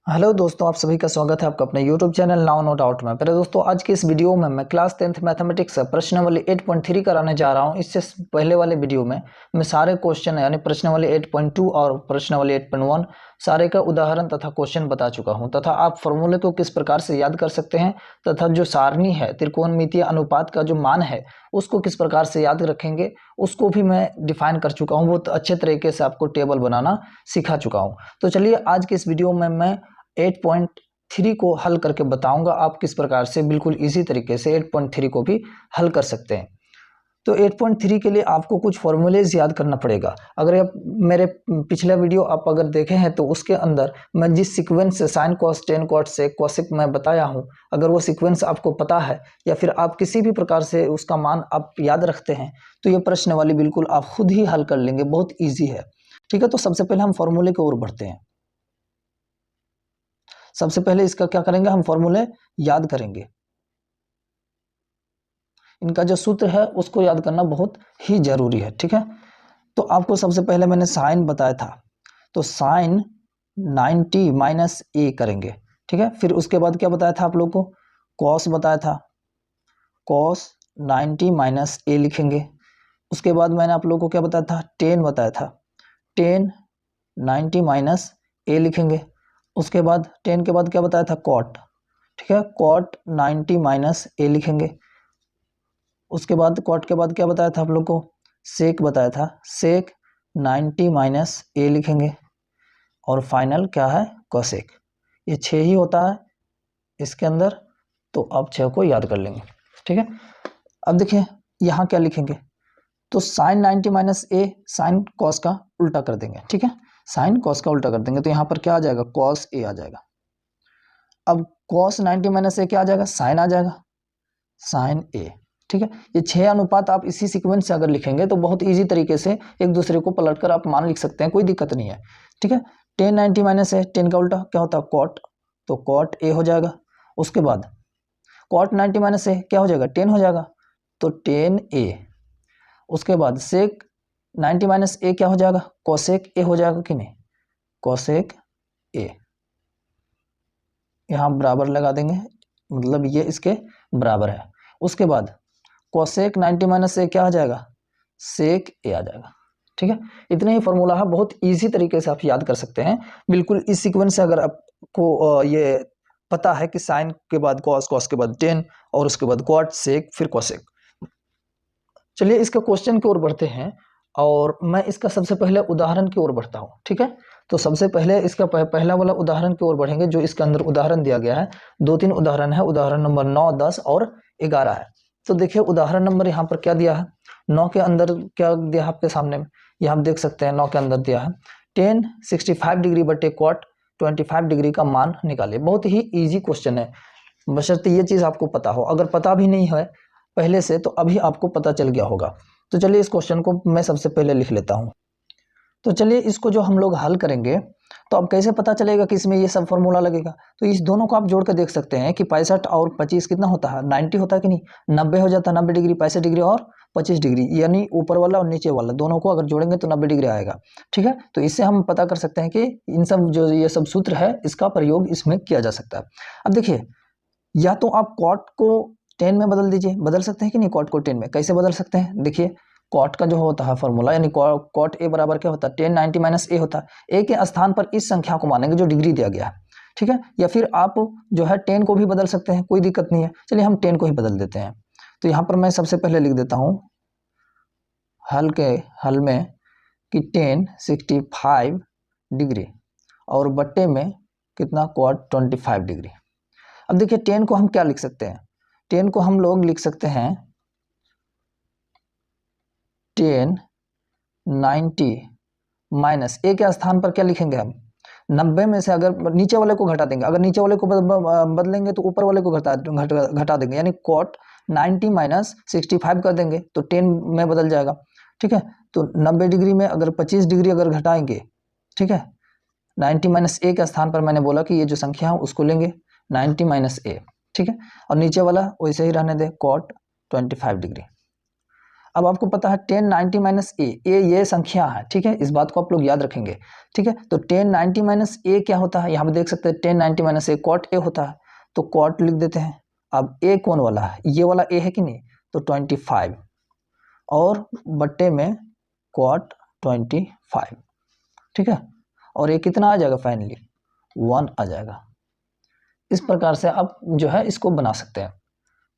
Hello दोस्तों, आप सभी का स्वागत है आपका अपने YouTube channel now no doubt में। पर दोस्तों, आज की इस वीडियो में मैं क्लास 10th मैथमेटिक्स प्रश्नावली 8.3 कराने जा रहा हूं। इससे पहले वाले वीडियो में मैं सारे क्वेश्चन यानी प्रश्नावली 8.2 और प्रश्नावली 8.1 सारे का उदाहरण तथा क्वेश्चन बता चुका हूं, तथा आप फॉर्मूले को किस प्रकार से याद कर सकते हैं तथा जो सारणी है त्रिकोणमितीय अनुपात का जो मान है उसको किस प्रकार से याद रखेंगे उसको भी मैं डिफाइन कर चुका हूँ। बहुत अच्छे तरीके से आपको टेबल बनाना सिखा चुका हूँ। तो चलिए आज के इस वीडियो में मैं 8.3 को हल करके बताऊंगा आप किस प्रकार से बिल्कुल इजी तरीके से 8.3 को भी हल कर सकते हैं। तो 8.3 के लिए आपको कुछ फॉर्मूलेज याद करना पड़ेगा। अगर आप मेरे पिछला वीडियो आप अगर देखे हैं तो उसके अंदर मैं जिस सीक्वेंस से साइन कॉस टेन कॉट से कॉसेक मैं बताया हूं, अगर वो सीक्वेंस आपको पता है या फिर आप किसी भी प्रकार से उसका मान आप याद रखते हैं तो ये प्रश्न वाली बिल्कुल आप खुद ही हल कर लेंगे, बहुत ईजी है। ठीक है, तो सबसे पहले हम फॉर्मूले की ओर बढ़ते हैं। सबसे पहले इसका क्या करेंगे, हम फॉर्मूले याद करेंगे। इनका जो सूत्र है उसको याद करना बहुत ही जरूरी है। ठीक है, तो आपको सबसे पहले मैंने साइन बताया था, तो साइन 90 माइनस ए करेंगे। ठीक है, फिर उसके बाद क्या बताया था आप लोग को, कॉस बताया था, कॉस 90 माइनस ए लिखेंगे। उसके बाद मैंने आप लोग को क्या बताया था, टेन बताया था, टेन 90 माइनस ए लिखेंगे। उसके बाद टेन के बाद क्या बताया था, कॉट। ठीक है, कॉट 90 माइनस ए लिखेंगे। उसके बाद कॉट के बाद क्या बताया था आप लोग को, सेक बताया था, सेक 90 माइनस ए लिखेंगे। और फाइनल क्या है, कोसेक। ये 6 ही होता है इसके अंदर, तो आप 6 को याद कर लेंगे। ठीक है, अब देखिए यहाँ क्या लिखेंगे, तो साइन 90 माइनस ए साइन कॉस का उल्टा कर देंगे। ठीक है, साइन कॉस का उल्टा कर देंगे तो यहाँ पर क्या आ जाएगा, कॉस ए आ जाएगा। अब कॉस 90 माइनस ए क्या आ जाएगा, साइन आ जाएगा, साइन ए। ठीक है, ये 6 अनुपात आप इसी सीक्वेंस से अगर लिखेंगे तो बहुत इजी तरीके से एक दूसरे को पलटकर आप मान लिख सकते हैं, कोई दिक्कत नहीं है। ठीक है, टेन 90 माइनस ए, टेन का उल्टा क्या होता है, कॉट, तो कॉट ए हो जाएगा। उसके बाद कॉट 90 माइनस ए क्या हो जाएगा, टेन हो जाएगा, तो टेन ए। उसके बाद सेक 90 माइनस ए क्या हो जाएगा, कोसेक ए हो जाएगा कि नहीं, कोसेक ए। यहाँ बराबर लगा देंगे, मतलब ये इसके बराबर है। उसके बाद कोसेक 90 माइनस से क्या आ जाएगा, सेक ए आ जाएगा। ठीक है, इतना ही फॉर्मूला है, बहुत इजी तरीके से आप याद कर सकते हैं बिल्कुल इस सीक्वेंस से। अगर आपको ये पता है कि साइन के बाद कॉस, कॉस के बाद टेन और उसके बाद क्वाट, सेक, फिर कोसेक। चलिए इसके क्वेश्चन की ओर बढ़ते हैं और मैं इसका सबसे पहले उदाहरण की ओर बढ़ता हूँ। ठीक है, तो सबसे पहले इसका पहला वाला उदाहरण की ओर बढ़ेंगे। जो इसके अंदर उदाहरण दिया गया है, 2-3 उदाहरण है, उदाहरण नंबर 9, 10 और 11 है। तो देखिए उदाहरण नंबर यहाँ पर क्या दिया है, 9 के अंदर क्या दिया है आपके सामने में, ये हम देख सकते हैं। 9 के अंदर दिया है टेन 65 डिग्री बटे क्वाट 25 डिग्री का मान निकाले। बहुत ही ईजी क्वेश्चन है, बशर्ते ये चीज आपको पता हो। अगर पता भी नहीं है पहले से तो अभी आपको पता चल गया होगा। तो चलिए इस क्वेश्चन को मैं सबसे पहले लिख लेता हूँ। तो चलिए इसको जो हम लोग हल करेंगे तो अब कैसे पता चलेगा कि इसमें ये सब फॉर्मूला लगेगा, तो इस दोनों को आप जोड़ कर देख सकते हैं कि 65 और 25 कितना होता है, 90 होता है कि नहीं, 90 हो जाता है। 90 डिग्री 65 डिग्री और 25 डिग्री, यानी ऊपर वाला और नीचे वाला दोनों को अगर जोड़ेंगे तो 90 डिग्री आएगा। ठीक है, तो इससे हम पता कर सकते हैं कि इन सब जो ये सब सूत्र है इसका प्रयोग इसमें किया जा सकता है। अब देखिए, या तो आप कॉट को टेन में बदल दीजिए, बदल सकते हैं कि नहीं, कॉट को टेन में कैसे बदल सकते हैं, देखिए कॉट का जो होता है फॉर्मूला यानी कॉट ए बराबर क्या होता है, टेन 90 माइनस ए होता है। ए के स्थान पर इस संख्या को मानेंगे जो डिग्री दिया गया है। ठीक है, या फिर आप जो है टेन को भी बदल सकते हैं, कोई दिक्कत नहीं है। चलिए हम टेन को ही बदल देते हैं। तो यहाँ पर मैं सबसे पहले लिख देता हूँ हल में कि टेन 65 डिग्री और बट्टे में कितना, कॉट 25 डिग्री। अब देखिए टेन को हम क्या लिख सकते हैं, टेन को हम लोग लिख सकते हैं टेन 90 माइनस ए के स्थान पर क्या लिखेंगे हम, 90 में से अगर नीचे वाले को घटा देंगे, अगर नीचे वाले को बदलेंगे तो ऊपर वाले को घटा देंगे, यानी कॉट 90 माइनस 65 कर देंगे तो 10 में बदल जाएगा। ठीक है, तो 90 डिग्री में अगर 25 डिग्री अगर घटाएंगे, ठीक है, 90 माइनस ए के स्थान पर मैंने बोला कि ये जो संख्या है उसको लेंगे 90 माइनस ए। ठीक है, और नीचे वाला वैसे ही रहने दे, कॉट 25 डिग्री। अब आपको पता है 10 90 माइनस ए, ये संख्या है, ठीक है, इस बात को आप लोग याद रखेंगे, ठीक है। तो 10 90 माइनस ए क्या होता है, यहाँ पे देख सकते हैं 10 90 माइनस ए कॉट ए होता है, तो कॉट लिख देते हैं। अब ए कौन वाला है, ये वाला ए है कि नहीं, तो 25 और बट्टे में कॉट 25, ठीक है, और ये कितना आ जाएगा फाइनली 1 आ जाएगा। इस प्रकार से आप जो है इसको बना सकते हैं।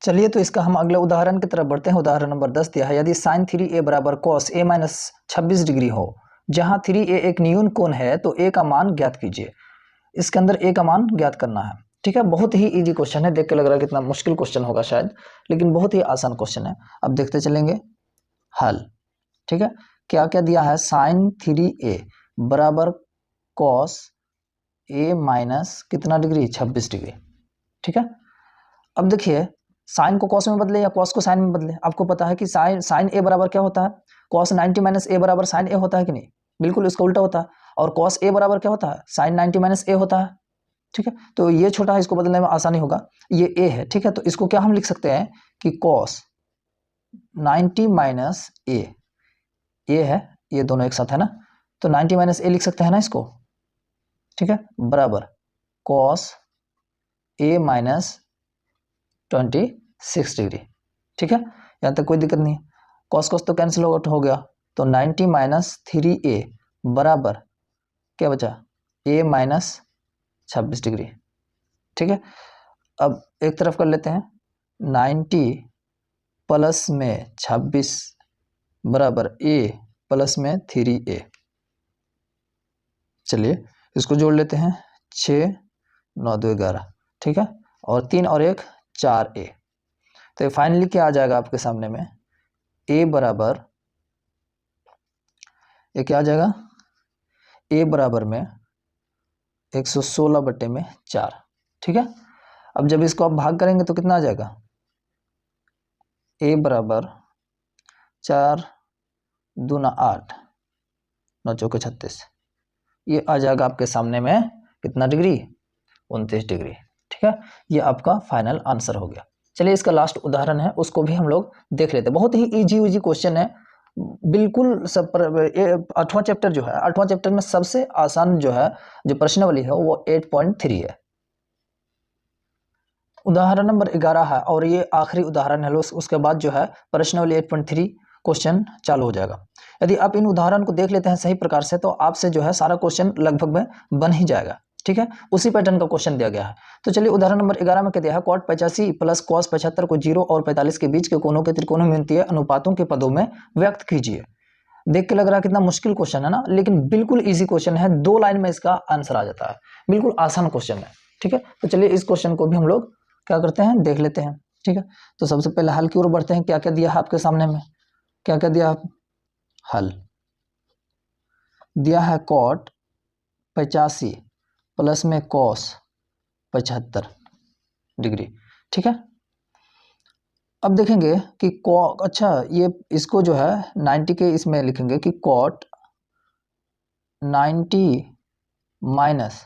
चलिए तो इसका हम अगले उदाहरण की तरफ बढ़ते हैं। उदाहरण नंबर 10 दिया है, यदि साइन 3a बराबर कॉस a माइनस 26 डिग्री हो, जहां 3a एक न्यून कोण है, तो a का मान ज्ञात कीजिए। इसके अंदर a का मान ज्ञात करना है, ठीक है। बहुत ही इजी क्वेश्चन है, देख के लग रहा है कितना मुश्किल क्वेश्चन होगा शायद, लेकिन बहुत ही आसान क्वेश्चन है। अब देखते चलेंगे हल, ठीक है। क्या क्या दिया है, साइन 3a बराबर कॉस a माइनस कितना डिग्री 26 डिग्री, ठीक है। अब देखिए साइन को कॉस में बदले या कॉस को साइन में बदले, आपको पता है कि साइन ए बराबर क्या होता है, कॉस 90 माइनस ए बराबर साइन ए होता है कि नहीं, बिल्कुल इसका उल्टा होता है। और कॉस ए बराबर क्या होता है, साइन 90 माइनस ए होता है, ठीक है। तो ये छोटा है, इसको बदलने में आसानी होगा, ये ए है, ठीक है। तो इसको क्या हम लिख सकते हैं कि कॉस 90 माइनस ए है, ये दोनों एक साथ है ना, तो 90 माइनस ए लिख सकते हैं ना इसको, ठीक है, बराबर कॉस ए माइनस 26 डिग्री, ठीक है। यहाँ तक कोई दिक्कत नहीं, कॉस कॉस तो कैंसिल आउट हो गया, तो 90 माइनस 3a बराबर क्या बचा, a माइनस 26 डिग्री, ठीक है। अब एक तरफ कर लेते हैं, 90 प्लस में 26 बराबर a प्लस में 3a, चलिए इसको जोड़ लेते हैं, 6 9 2 11, ठीक है, और 3 और 1 4a। तो फाइनली क्या आ जाएगा आपके सामने में, a बराबर, ये क्या आ जाएगा, a बराबर में 116 बट्टे में 4, ठीक है। अब जब इसको आप भाग करेंगे तो कितना आ जाएगा, a बराबर 4 दूना 8 9 चौके 36, ये आ जाएगा आपके सामने में कितना डिग्री, 29 डिग्री, ठीक है। ये आपका फाइनल आंसर हो गया। चलिए इसका लास्ट उदाहरण है, उसको भी हम लोग देख लेते हैं। बहुत ही इजी क्वेश्चन है, बिल्कुल सब पर। 8वां चैप्टर जो है, 8वां चैप्टर में सबसे आसान जो है, जो प्रश्नावली है वो 8.3 है। उदाहरण नंबर 11 है और ये आखिरी उदाहरण है, उसके बाद जो है प्रश्नावली 8.3 क्वेश्चन चालू हो जाएगा। यदि आप इन उदाहरण को देख लेते हैं सही प्रकार से, तो आपसे जो है सारा क्वेश्चन लगभग में बन ही जाएगा, ठीक है। उसी पैटर्न का क्वेश्चन दिया गया है। तो चलिए उदाहरण नंबर 11 में क्या दिया है, कॉट 85 प्लस कॉस 75 को 0 और 45 के बीच के कोणों के त्रिकोणमितीय अनुपातों के पदों में व्यक्त कीजिए। देख के लग रहा है कितना मुश्किल क्वेश्चन है ना, लेकिन बिल्कुल इजी क्वेश्चन है, 2 लाइन में इसका आंसर आ जाता है, बिल्कुल आसान क्वेश्चन है, ठीक है। तो चलिए इस क्वेश्चन को भी हम लोग क्या करते हैं, देख लेते हैं, ठीक है। तो सबसे पहले हल की ओर बढ़ते हैं। क्या क्या दिया है आपके सामने में, क्या क्या दिया, हल दिया है कॉट 85 प्लस में कॉस 75 डिग्री, ठीक है। अब देखेंगे कि अच्छा ये इसको जो है 90 के इसमें लिखेंगे कि कॉट 90 माइनस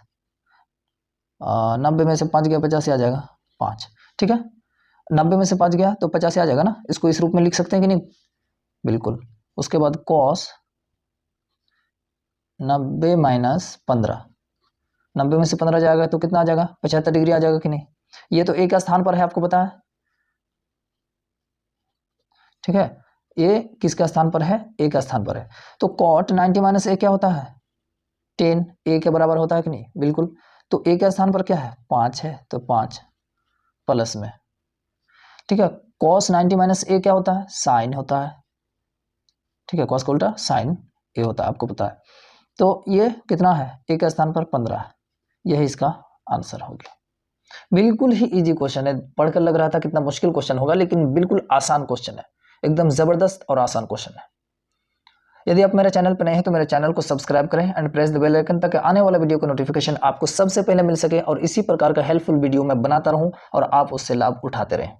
90 में से 5 गया 85 आ जाएगा 5, ठीक है। 90 में से 5 गया तो 85 आ जाएगा ना, इसको इस रूप में लिख सकते हैं कि नहीं, बिल्कुल। उसके बाद कॉस 90 माइनस 15, 90 में से 15 जाएगा तो कितना आ जाएगा, 75 डिग्री आ जाएगा कि नहीं। ये तो ए का स्थान पर है, आपको पता है, ठीक है। ए किसका स्थान पर है, ए का स्थान पर है। तो कॉट 90 माइनस ए क्या होता है, 10, ए के बराबर होता है कि नहीं, बिल्कुल। तो ए के स्थान पर क्या है, 5 है, तो 5 प्लस में, ठीक है। कॉस 90 माइनस ए क्या होता है, साइन होता है, ठीक है। कॉस का उल्टा साइन ए होता है, आपको पता है। तो ये कितना है, ए के स्थान पर 15, यही इसका आंसर हो गया। बिल्कुल ही इजी क्वेश्चन है, पढ़कर लग रहा था कितना मुश्किल क्वेश्चन होगा, लेकिन बिल्कुल आसान क्वेश्चन है, एकदम जबरदस्त और आसान क्वेश्चन है। यदि आप मेरे चैनल पर नए हैं तो मेरे चैनल को सब्सक्राइब करें and press the bell icon, ताकि आने वाला वीडियो का नोटिफिकेशन आपको सबसे पहले मिल सके और इसी प्रकार का हेल्पफुल वीडियो मैं बनाता रहूं और आप उससे लाभ उठाते रहें।